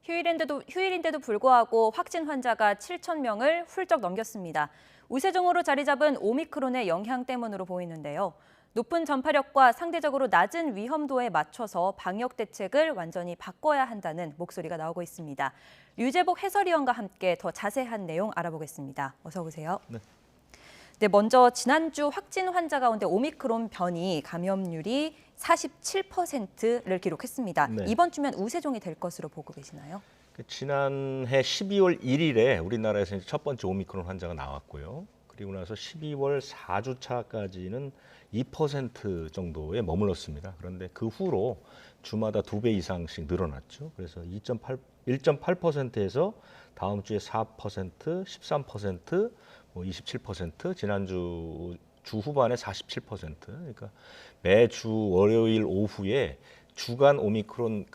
휴일인데도 불구하고 확진 환자가 7천 명을 훌쩍 넘겼습니다. 우세종으로 자리 잡은 오미크론의 영향 때문으로 보이는데요. 높은 전파력과 상대적으로 낮은 위험도에 맞춰서 방역 대책을 완전히 바꿔야 한다는 목소리가 나오고 있습니다. 류재복 해설위원과 함께 더 자세한 내용 알아보겠습니다. 어서 오세요. 네, 먼저 지난주 확진 환자 가운데 오미크론 변이 감염률이 47%를 기록했습니다. 네. 이번 주면 우세종이 될 것으로 보고 계시나요? 지난해 12월 1일에 우리나라에서 이제 첫 번째 오미크론 환자가 나왔고요. 그리고 나서 12월 4주차까지는 2% 정도에 머물렀습니다. 그런데 그 후로 주마다 2배 이상씩 늘어났죠. 그래서 1.8%에서 다음 주에 4%, 13%, 뭐 27%, 지난주 주 후반에 47%. 그러니까 매주 월요일 오후에 주간 오미크론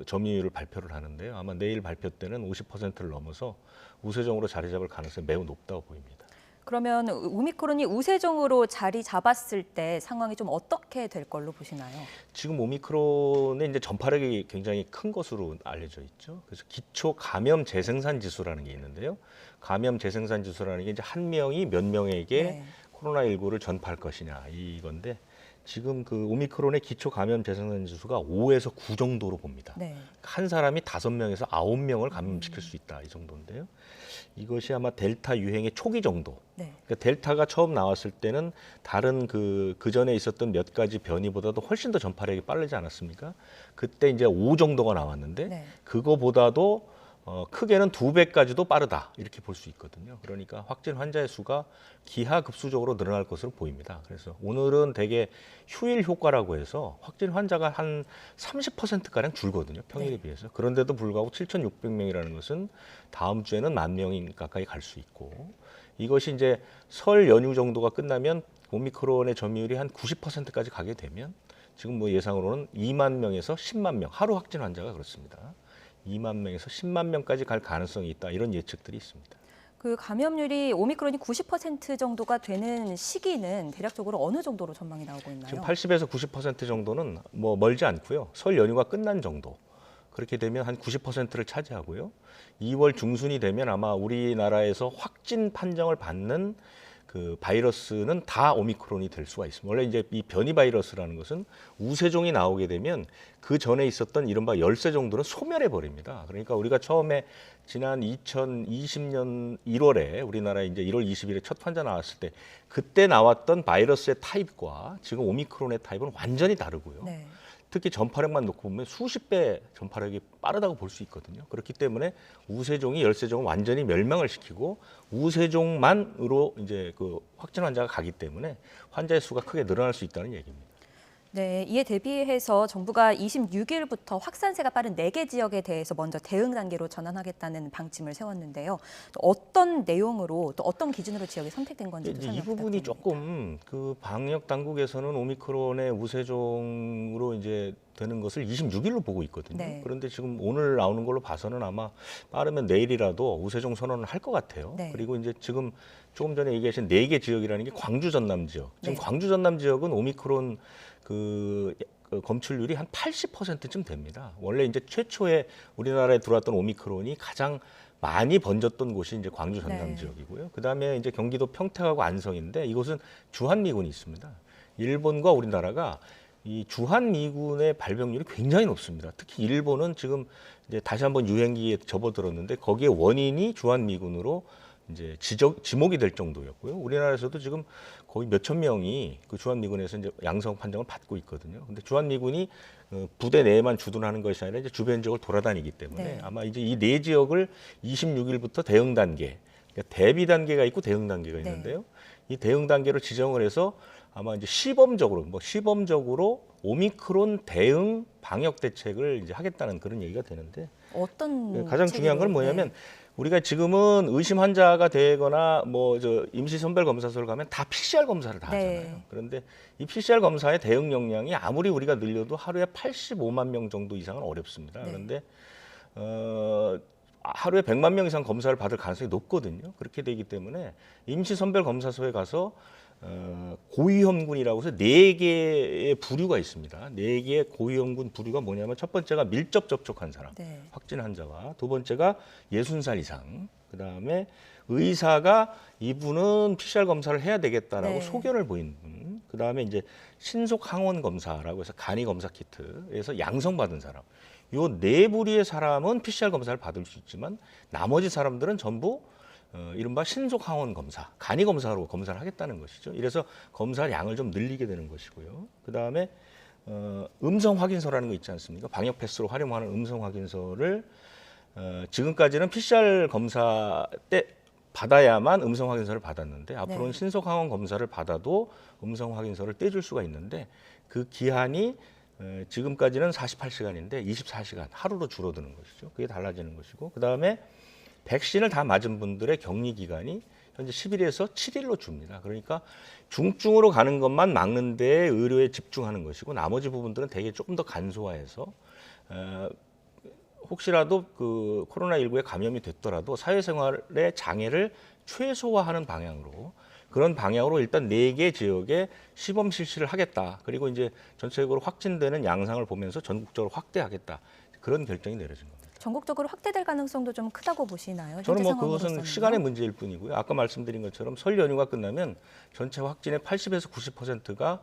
점유율을 발표를 하는데요. 아마 내일 발표 때는 50%를 넘어서 우세종으로 자리 잡을 가능성이 매우 높다고 보입니다. 그러면 오미크론이 우세종으로 자리 잡았을 때 상황이 좀 어떻게 될 걸로 보시나요? 지금 오미크론의 이제 전파력이 굉장히 큰 것으로 알려져 있죠. 그래서 기초 감염 재생산 지수라는 게 있는데요. 감염 재생산 지수라는 게 이제 한 명이 몇 명에게 코로나19를 전파할 것이냐 이건데 지금 그 오미크론의 기초 감염 재생산 지수가 5에서 9 정도로 봅니다. 한 사람이 5명에서 9명을 감염시킬 수 있다 이 정도인데요. 이것이 아마 델타 유행의 초기 정도. 그러니까 델타가 처음 나왔을 때는 다른 그 전에 있었던 몇 가지 변이보다도 훨씬 더 전파력이 빠르지 않았습니까? 그때 이제 5 정도가 나왔는데 그거보다도 크게는 2배까지도 빠르다 이렇게 볼 수 있거든요. 그러니까 확진 환자의 수가 기하급수적으로 늘어날 것으로 보입니다. 그래서 오늘은 대개 휴일 효과라고 해서 확진 환자가 한 30%가량 줄거든요. 평일에 비해서. 그런데도 불구하고 7,600명이라는 것은 다음 주에는 10,000명 가까이 갈 수 있고 이것이 이제 설 연휴 정도가 끝나면 오미크론의 점유율이 한 90%까지 가게 되면 지금 뭐 예상으로는 2만 명에서 10만 명 하루 확진 환자가 그렇습니다. 2만 명에서 10만 명까지 갈 가능성이 있다. 이런 예측들이 있습니다. 그 감염률이 오미크론이 90% 정도가 되는 시기는 대략적으로 어느 정도로 전망이 나오고 있나요? 지금 80에서 90% 정도는 뭐 멀지 않고요. 설 연휴가 끝난 정도. 그렇게 되면 한 90%를 차지하고요. 2월 중순이 되면 아마 우리나라에서 확진 판정을 받는 그 바이러스는 다 오미크론이 될 수가 있습니다. 원래 이제 이 변이 바이러스라는 것은 우세종이 나오게 되면 그 전에 있었던 이른바 열세 종들은 소멸해 버립니다. 그러니까 우리가 처음에 지난 2020년 1월에 우리나라에 이제 1월 20일에 첫 환자 나왔을 때 그때 나왔던 바이러스의 타입과 지금 오미크론의 타입은 완전히 다르고요. 특히 전파력만 놓고 보면 수십 배 전파력이 빠르다고 볼 수 있거든요. 그렇기 때문에 우세종이 열세종을 완전히 멸망을 시키고 우세종만으로 이제 그 확진 환자가 가기 때문에 환자의 수가 크게 늘어날 수 있다는 얘기입니다. 네, 이에 대비해서 정부가 26일부터 확산세가 빠른 4개 지역에 대해서 먼저 대응 단계로 전환하겠다는 방침을 세웠는데요. 또 어떤 내용으로 또 어떤 기준으로 지역이 선택된 건지도 설명 이 부분이 부탁드립니다. 조금 그 방역 당국에서는 오미크론의 우세종으로 이제 되는 것을 26일로 보고 있거든요. 그런데 지금 오늘 나오는 걸로 봐서는 아마 빠르면 내일이라도 우세종 선언을 할 것 같아요. 그리고 이제 지금 조금 전에 얘기하신 4개 지역이라는 게 광주 전남 지역. 지금 광주 전남 지역은 오미크론 그 검출률이 한 80%쯤 됩니다. 원래 이제 최초에 우리나라에 들어왔던 오미크론이 가장 많이 번졌던 곳이 이제 광주 전남 지역이고요. 그다음에 이제 경기도 평택하고 안성인데 이곳은 주한미군이 있습니다. 일본과 우리나라가 이 주한미군의 발병률이 굉장히 높습니다. 특히 일본은 지금 이제 다시 한번 유행기에 접어들었는데 거기에 원인이 주한미군으로 이제 지목이 될 정도였고요. 우리나라에서도 지금 거의 몇천 명이 그 주한미군에서 이제 양성 판정을 받고 있거든요. 근데 주한미군이 부대 내에만 주둔하는 것이 아니라 이제 주변 지역을 돌아다니기 때문에 아마 이제 이 4지역을 26일부터 대응 단계, 그러니까 대비 단계가 있고 대응 단계가 있는데요. 이 대응 단계로 지정을 해서 아마 이제 시범적으로 오미크론 대응 방역 대책을 이제 하겠다는 그런 얘기가 되는데 어떤 가장 중요한 건 뭐냐면 우리가 지금은 의심 환자가 되거나 뭐 임시 선별 검사소를 가면 다 PCR 검사를 다 하잖아요. 그런데 이 PCR 검사의 대응 역량이 아무리 우리가 늘려도 하루에 85만 명 정도 이상은 어렵습니다. 그런데 하루에 100만 명 이상 검사를 받을 가능성이 높거든요. 그렇게 되기 때문에 임시 선별 검사소에 가서 고위험군이라고 해서 4개의 부류가 있습니다. 4개의 고위험군 부류가 뭐냐면 첫 번째가 밀접 접촉한 사람, 네. 확진 환자와 두 번째가 60살 이상, 그다음에 의사가 이분은 PCR 검사를 해야 되겠다라고 네. 소견을 보인 분, 그다음에 이제 신속 항원 검사라고 해서 간이 검사 키트에서 양성 받은 사람. 요 4부류의 사람은 PCR 검사를 받을 수 있지만 나머지 사람들은 전부 이른바 신속 항원 검사, 간이 검사로 검사를 하겠다는 것이죠. 이래서 검사 양을 좀 늘리게 되는 것이고요. 그다음에 음성 확인서라는 거 있지 않습니까? 방역 패스로 활용하는 음성 확인서를 지금까지는 PCR 검사 때 받아야만 음성 확인서를 받았는데 앞으로는 네. 신속 항원 검사를 받아도 음성 확인서를 떼줄 수가 있는데 그 기한이 지금까지는 48시간인데 24시간 하루로 줄어드는 것이죠. 그게 달라지는 것이고 그다음에 백신을 다 맞은 분들의 격리 기간이 현재 10일에서 7일로 줍니다. 그러니까 중증으로 가는 것만 막는 데 의료에 집중하는 것이고 나머지 부분들은 대개 조금 더 간소화해서 혹시라도 그 코로나19에 감염이 됐더라도 사회생활의 장애를 최소화하는 방향으로 그런 방향으로 일단 4개 지역에 시범 실시를 하겠다. 그리고 이제 전체적으로 확진되는 양상을 보면서 전국적으로 확대하겠다. 그런 결정이 내려진 겁니다. 전국적으로 확대될 가능성도 좀 크다고 보시나요? 저는 뭐 현재 그것은 상황으로서는요? 시간의 문제일 뿐이고요. 아까 말씀드린 것처럼 설 연휴가 끝나면 전체 확진의 80에서 90%가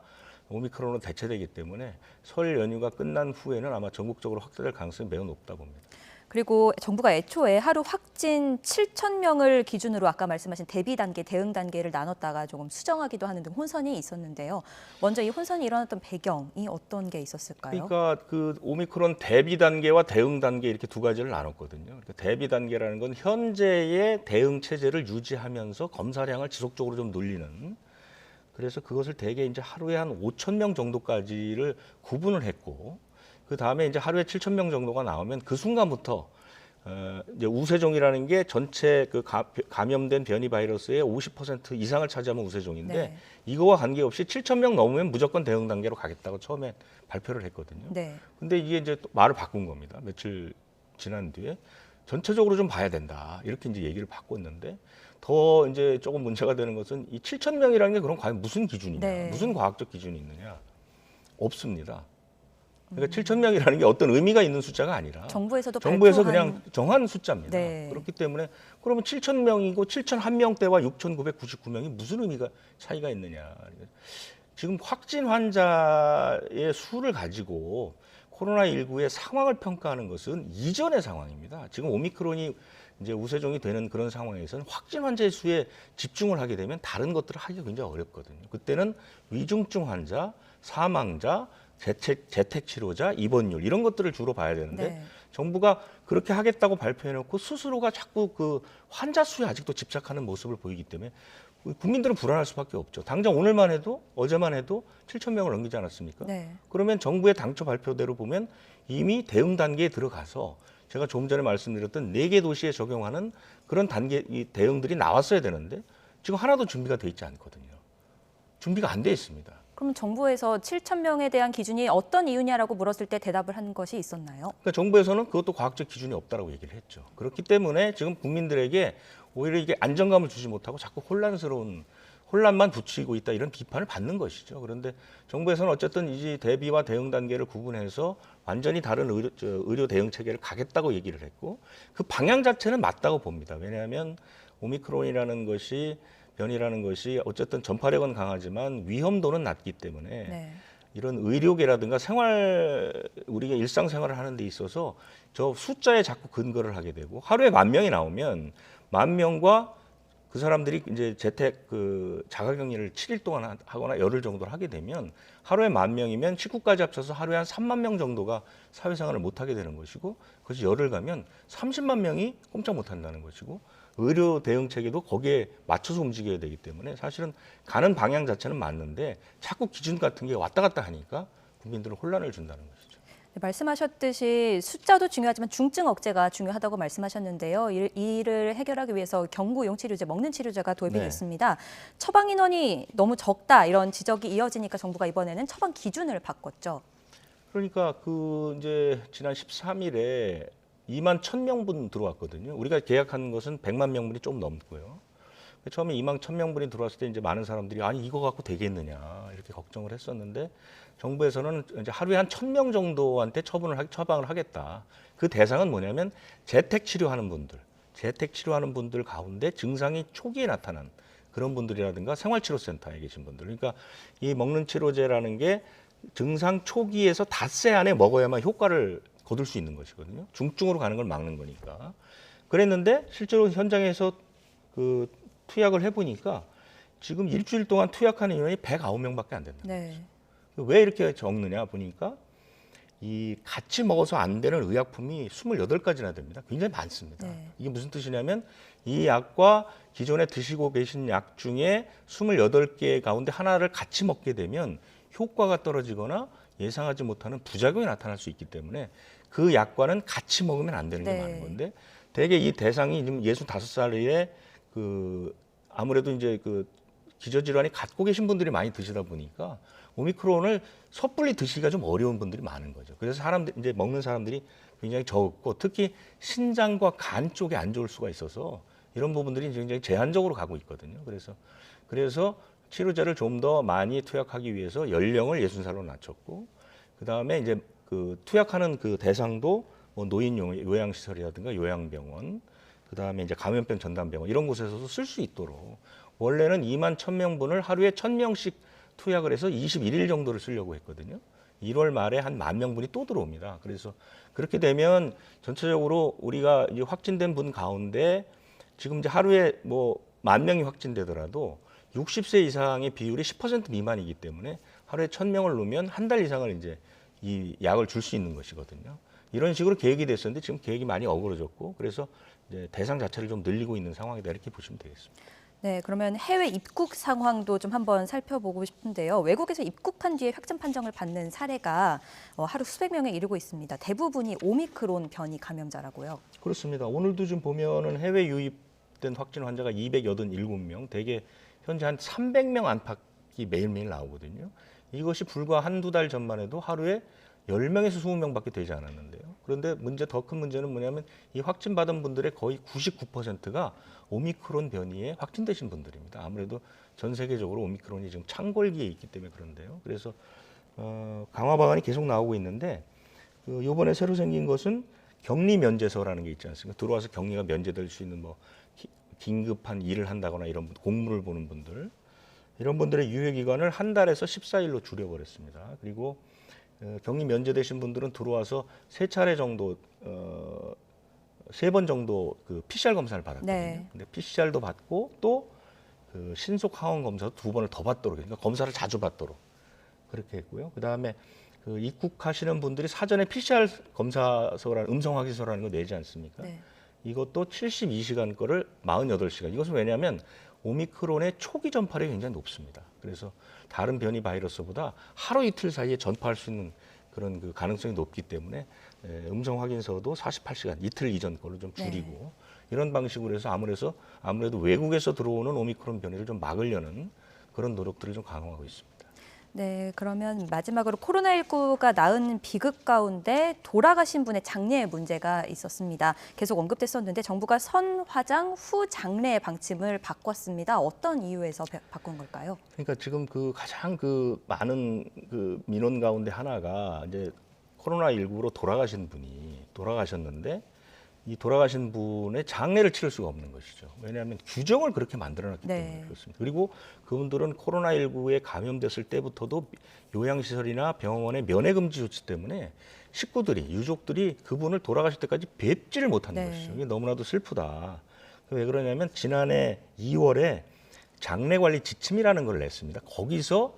오미크론으로 대체되기 때문에 설 연휴가 끝난 후에는 아마 전국적으로 확대될 가능성이 매우 높다 봅니다. 그리고 정부가 애초에 하루 확진 7천 명을 기준으로 아까 말씀하신 대비 단계, 대응 단계를 나눴다가 조금 수정하기도 하는 등 혼선이 있었는데요. 먼저 이 혼선이 일어났던 배경이 어떤 게 있었을까요? 그러니까 그 오미크론 대비 단계와 대응 단계 이렇게 두 가지를 나눴거든요. 그러니까 대비 단계라는 건 현재의 대응 체제를 유지하면서 검사량을 지속적으로 좀 늘리는. 그래서 그것을 대개 이제 하루에 한 5천 명 정도까지를 구분을 했고 그 다음에 이제 하루에 7천 명 정도가 나오면 그 순간부터 이제 우세종이라는 게 전체 그 감염된 변이 바이러스의 50% 이상을 차지하면 우세종인데 네. 이거와 관계없이 7천 명 넘으면 무조건 대응 단계로 가겠다고 처음에 발표를 했거든요. 네. 근데 이게 이제 또 말을 바꾼 겁니다. 며칠 지난 뒤에 전체적으로 좀 봐야 된다. 이렇게 이제 얘기를 바꿨는데 더 이제 조금 문제가 되는 것은 이 7천 명이라는 게 그럼 과연 무슨 기준이냐? 네. 무슨 과학적 기준이 있느냐? 없습니다. 그러니까 7천 명이라는 게 어떤 의미가 있는 숫자가 아니라 정부에서도 정부에서 발표한... 그냥 정한 숫자입니다. 네. 그렇기 때문에 그러면 7천 명이고 7,001명대와 6,999명이 무슨 의미가 차이가 있느냐. 지금 확진 환자의 수를 가지고 코로나19의 상황을 평가하는 것은 이전의 상황입니다. 지금 오미크론이 이제 우세종이 되는 그런 상황에서는 확진 환자의 수에 집중을 하게 되면 다른 것들을 하기가 굉장히 어렵거든요. 그때는 위중증 환자, 사망자, 재택 치료자, 입원율 이런 것들을 주로 봐야 되는데 네. 정부가 그렇게 하겠다고 발표해놓고 스스로가 자꾸 그 환자 수에 아직도 집착하는 모습을 보이기 때문에 국민들은 불안할 수밖에 없죠. 당장 오늘만 해도 어제만 해도 7천 명을 넘기지 않았습니까? 네. 그러면 정부의 당초 발표대로 보면 이미 대응 단계에 들어가서 제가 조금 전에 말씀드렸던 4개 도시에 적용하는 그런 단계 이 대응들이 나왔어야 되는데 지금 하나도 준비가 돼 있지 않거든요. 준비가 안 돼 있습니다. 그럼 정부에서 7천 명에 대한 기준이 어떤 이유냐라고 물었을 때 대답을 한 것이 있었나요? 그러니까 정부에서는 그것도 과학적 기준이 없다라고 얘기를 했죠. 그렇기 때문에 지금 국민들에게 오히려 이게 안정감을 주지 못하고 자꾸 혼란만 붙이고 있다 이런 비판을 받는 것이죠. 그런데 정부에서는 어쨌든 이 대비와 대응 단계를 구분해서 완전히 다른 의료 대응 체계를 가겠다고 얘기를 했고 그 방향 자체는 맞다고 봅니다. 왜냐하면 오미크론이라는 것이 변이라는 것이 어쨌든 전파력은 강하지만 위험도는 낮기 때문에 네. 이런 의료계라든가 우리가 일상생활을 하는 데 있어서 저 숫자에 자꾸 근거를 하게 되고 하루에 10,000명이 나오면 10,000명과 그 사람들이 이제 재택 그 자가격리를 7일 동안 하거나 열흘 정도를 하게 되면 하루에 10,000명이면 식구까지 합쳐서 하루에 한 3만 명 정도가 사회생활을 못 하게 되는 것이고 그것이 열흘 가면 30만 명이 꼼짝 못 한다는 것이고 의료 대응 체계도 거기에 맞춰서 움직여야 되기 때문에 사실은 가는 방향 자체는 맞는데 자꾸 기준 같은 게 왔다 갔다 하니까 국민들은 혼란을 준다는 것이죠. 네, 말씀하셨듯이 숫자도 중요하지만 중증 억제가 중요하다고 말씀하셨는데요. 이를 해결하기 위해서 경구용 치료제, 먹는 치료제가 도입이 네. 됐습니다. 처방 인원이 너무 적다 이런 지적이 이어지니까 정부가 이번에는 처방 기준을 바꿨죠. 그러니까 그 이제 지난 13일에 2만 1,000명분 들어왔거든요. 우리가 계약한 것은 100만 명분이 좀 넘고요. 처음에 2만 1,000명분이 들어왔을 때 이제 많은 사람들이 아니 이거 갖고 되겠느냐 이렇게 걱정을 했었는데 정부에서는 이제 하루에 한 1,000명 정도한테 처방을 하겠다. 그 대상은 뭐냐면 재택 치료하는 분들 가운데 증상이 초기에 나타난 그런 분들이라든가 생활치료센터에 계신 분들. 그러니까 이 먹는 치료제라는 게 증상 초기에서 닷새 안에 먹어야만 효과를 거둘 수 있는 것이거든요. 중증으로 가는 걸 막는 거니까. 그랬는데 실제로 현장에서 그 투약을 해보니까 지금 일주일 동안 투약하는 인원이 109명밖에 안 된다. 네. 왜 이렇게 적느냐 보니까 이 같이 먹어서 안 되는 의약품이 28가지나 됩니다. 굉장히 많습니다. 네. 이게 무슨 뜻이냐면 이 약과 기존에 드시고 계신 약 중에 28개 가운데 하나를 같이 먹게 되면 효과가 떨어지거나 예상하지 못하는 부작용이 나타날 수 있기 때문에 그 약과는 같이 먹으면 안 되는 게 네. 많은 건데 대개 이 대상이 지금 65살에 그 아무래도 이제 그 기저질환이 갖고 계신 분들이 많이 드시다 보니까 오미크론을 섣불리 드시기가 좀 어려운 분들이 많은 거죠. 그래서 이제 먹는 사람들이 굉장히 적고 특히 신장과 간 쪽에 안 좋을 수가 있어서 이런 부분들이 굉장히 제한적으로 가고 있거든요. 그래서 치료제를 좀 더 많이 투약하기 위해서 연령을 60살로 낮췄고 그다음에 이제 그 투약하는 그 대상도 뭐 노인용 요양시설이라든가 요양병원 그다음에 이제 감염병 전담병원 이런 곳에서도 쓸 수 있도록 원래는 2만 1,000명분을 하루에 1,000명씩 투약을 해서 21일 정도를 쓰려고 했거든요. 1월 말에 한 10,000명분이 또 들어옵니다. 그래서 그렇게 되면 전체적으로 우리가 이제 확진된 분 가운데 지금 이제 하루에 뭐 10,000명이 확진되더라도 60세 이상의 비율이 10% 미만이기 때문에 하루에 1,000명을 놓으면 한 달 이상을 이제 이 약을 줄 수 있는 것이거든요. 이런 식으로 계획이 됐었는데 지금 계획이 많이 어그러졌고 그래서 이제 대상 자체를 좀 늘리고 있는 상황이다 이렇게 보시면 되겠습니다. 네, 그러면 해외 입국 상황도 좀 한번 살펴보고 싶은데요. 외국에서 입국한 뒤에 확진 판정을 받는 사례가 하루 수백 명에 이르고 있습니다. 대부분이 오미크론 변이 감염자라고요. 그렇습니다. 오늘도 좀 보면은 해외 유입된 확진 환자가 287명, 대개 현재 한 300명 안팎이 매일매일 나오거든요. 이것이 불과 한두 달 전만 해도 하루에 10명에서 20명밖에 되지 않았는데요. 그런데 더 큰 문제는 뭐냐면 이 확진받은 분들의 거의 99%가 오미크론 변이에 확진되신 분들입니다. 아무래도 전 세계적으로 오미크론이 지금 창궐기에 있기 때문에 그런데요. 그래서 강화 방안이 계속 나오고 있는데 이번에 새로 생긴 것은 격리 면제서라는 게 있지 않습니까? 들어와서 격리가 면제될 수 있는 뭐 긴급한 일을 한다거나 이런 공무를 보는 분들 이런 분들의 유예 기간을 한 달에서 14일로 줄여버렸습니다. 그리고 격리 면제되신 분들은 들어와서 3차례 정도, 3번 정도 그 PCR 검사를 받았거든요. 네. 근데 PCR도 받고 또 그 신속 항원 검사 2번을 더 받도록, 그러니까 검사를 자주 받도록 그렇게 했고요. 그 다음에 그 입국하시는 분들이 사전에 PCR 검사서라는 음성 확인서라는 거 내지 않습니까? 네. 이것도 72시간 거를 48시간. 이것은 왜냐하면 오미크론의 초기 전파력이 굉장히 높습니다. 그래서 다른 변이 바이러스보다 하루 이틀 사이에 전파할 수 있는 그런 그 가능성이 높기 때문에 음성 확인서도 48시간 이틀 이전 걸로 좀 줄이고 네. 이런 방식으로 해서 아무래도 외국에서 들어오는 오미크론 변이를 좀 막으려는 그런 노력들을 좀 강화하고 있습니다. 네, 그러면 마지막으로 코로나19가 낳은 비극 가운데 돌아가신 분의 장례 문제가 있었습니다. 계속 언급됐었는데 정부가 선화장 후 장례 방침을 바꿨습니다. 어떤 이유에서 바꾼 걸까요? 그러니까 지금 그 가장 그 많은 그 민원 가운데 하나가 이제 코로나19로 돌아가셨는데 이 돌아가신 분의 장례를 치를 수가 없는 것이죠. 왜냐하면 규정을 그렇게 만들어놨기 네. 때문에 그렇습니다. 그리고 그분들은 코로나19에 감염됐을 때부터도 요양시설이나 병원의 면회금지 조치 때문에 식구들이, 유족들이 그분을 돌아가실 때까지 뵙지를 못하는 네. 것이죠. 이게 너무나도 슬프다. 왜 그러냐면 지난해 2월에 장례관리 지침이라는 걸 냈습니다. 거기서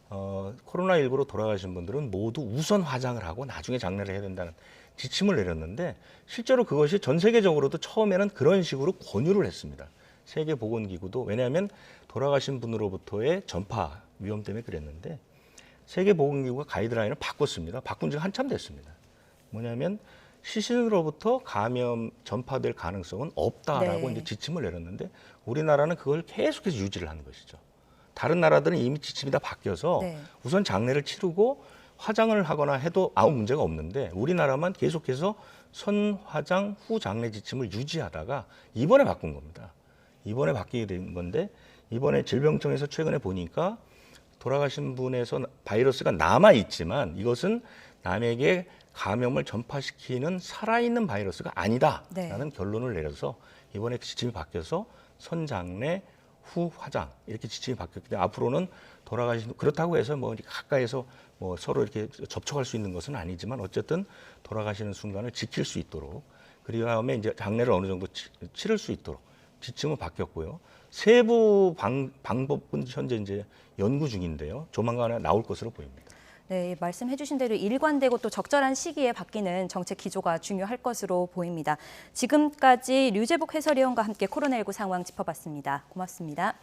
코로나19로 돌아가신 분들은 모두 우선 화장을 하고 나중에 장례를 해야 된다는 지침을 내렸는데 실제로 그것이 전 세계적으로도 처음에는 그런 식으로 권유를 했습니다. 세계보건기구도 왜냐하면 돌아가신 분으로부터의 전파 위험 때문에 그랬는데 세계보건기구가 가이드라인을 바꿨습니다. 바꾼 지가 한참 됐습니다. 뭐냐면 시신으로부터 감염 전파될 가능성은 없다라고 네. 이제 지침을 내렸는데 우리나라는 그걸 계속해서 유지를 하는 것이죠. 다른 나라들은 이미 지침이 다 바뀌어서 네. 우선 장례를 치르고 화장을 하거나 해도 아무 문제가 없는데 우리나라만 계속해서 선화장 후 장례 지침을 유지하다가 이번에 바꾼 겁니다. 이번에 바뀌게 된 건데 이번에 질병청에서 최근에 보니까 돌아가신 분에서 바이러스가 남아 있지만 이것은 남에게 감염을 전파시키는 살아있는 바이러스가 아니다라는 결론을 내려서 이번에 지침이 바뀌어서 선장례 후 화장 이렇게 지침이 바뀌었기 때문에 앞으로는 돌아가신 그렇다고 해서 뭐 가까이서 뭐 서로 이렇게 접촉할 수 있는 것은 아니지만 어쨌든 돌아가시는 순간을 지킬 수 있도록 그리고 다음에 이제 장례를 어느 정도 치를 수 있도록 지침은 바뀌었고요. 세부 방법은 현재 이제 연구 중인데요. 조만간에 나올 것으로 보입니다. 네, 말씀해 주신 대로 일관되고 또 적절한 시기에 바뀌는 정책 기조가 중요할 것으로 보입니다. 지금까지 류재복 해설위원과 함께 코로나19 상황 짚어봤습니다. 고맙습니다.